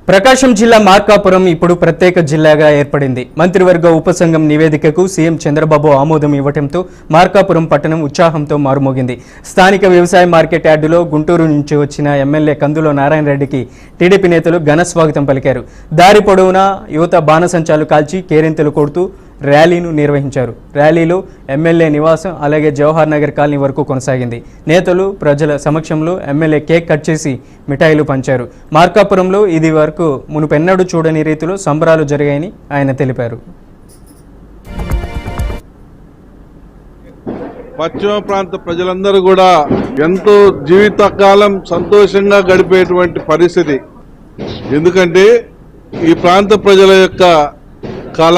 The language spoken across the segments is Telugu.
ప్రకాశం జిల్లా మార్కాపురం ఇప్పుడు ప్రత్యేక జిల్లాగా ఏర్పడింది. మంత్రివర్గ ఉపసంఘం నివేదికకు సీఎం చంద్రబాబు ఆమోదం ఇవ్వడంతో మార్కాపురం పట్టణం ఉత్సాహంతో మారుమోగింది. స్థానిక వ్యవసాయ మార్కెట్ యార్డులో గుంటూరు నుంచి వచ్చిన ఎమ్మెల్యే కందుల నారాయణ రెడ్డికి టీడీపీ నేతలు ఘన స్వాగతం పలికారు. దారి పొడవునా యువత బాణసంచాలు కాల్చి కేరింతలు కొడుతూ ర్యాలీను నిర్వహించారు. ర్యాలీలో ఎమ్మెల్యే నివాసం అలాగే జవహర్ నగర్ కాలనీ వరకు కొనసాగింది. నేతలు ప్రజల సమక్షంలో ఎమ్మెల్యే కేక్ కట్ చేసి మిఠాయిలు పంచారు. మార్కాపురంలో ఇది వరకు మునుపెన్నడూ చూడని రీతిలో సంబరాలు జరిగాయని ఆయన తెలిపారు. పశ్చిమ ప్రాంత ప్రజలందరూ కూడా ఎంతో జీవితకాలం సంతోషంగా గడిపేటువంటి పరిస్థితి. ఎందుకంటే ఈ ప్రాంత ప్రజల యొక్క కళ,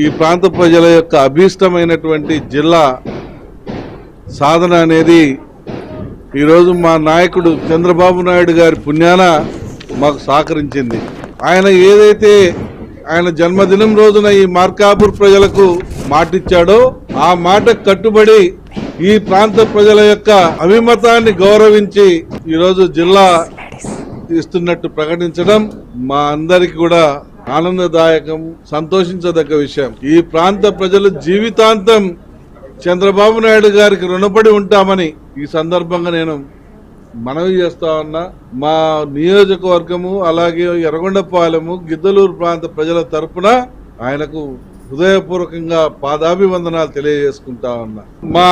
ఈ ప్రాంత ప్రజల యొక్క అభీష్టమైనటువంటి జిల్లా సాధన అనేది ఈరోజు మా నాయకుడు చంద్రబాబు నాయుడు గారి పుణ్యాన మాకు సహకరించింది. ఆయన ఏదైతే ఆయన జన్మదినం రోజున ఈ మార్కాపూర్ ప్రజలకు మాటిచ్చాడో ఆ మాటకు కట్టుబడి ఈ ప్రాంత ప్రజల యొక్క అభిమతాన్ని గౌరవించి ఈరోజు జిల్లా ఇస్తున్నట్టు ప్రకటించడం మా అందరికి కూడా ఆనందదాయకం, సంతోషించదగ్గ విషయం. ఈ ప్రాంత ప్రజలు జీవితాంతం చంద్రబాబు నాయుడు గారికి రుణపడి ఉంటామని ఈ సందర్భంగా నేను మనవి చేస్తా ఉన్నా. మా నియోజకవర్గము అలాగే ఎర్రగొండపాలెము గిద్దలూరు ప్రాంత ప్రజల తరఫున ఆయనకు హృదయపూర్వకంగా పాదాభివందనాలు తెలియజేసుకుంటా ఉన్నా. మా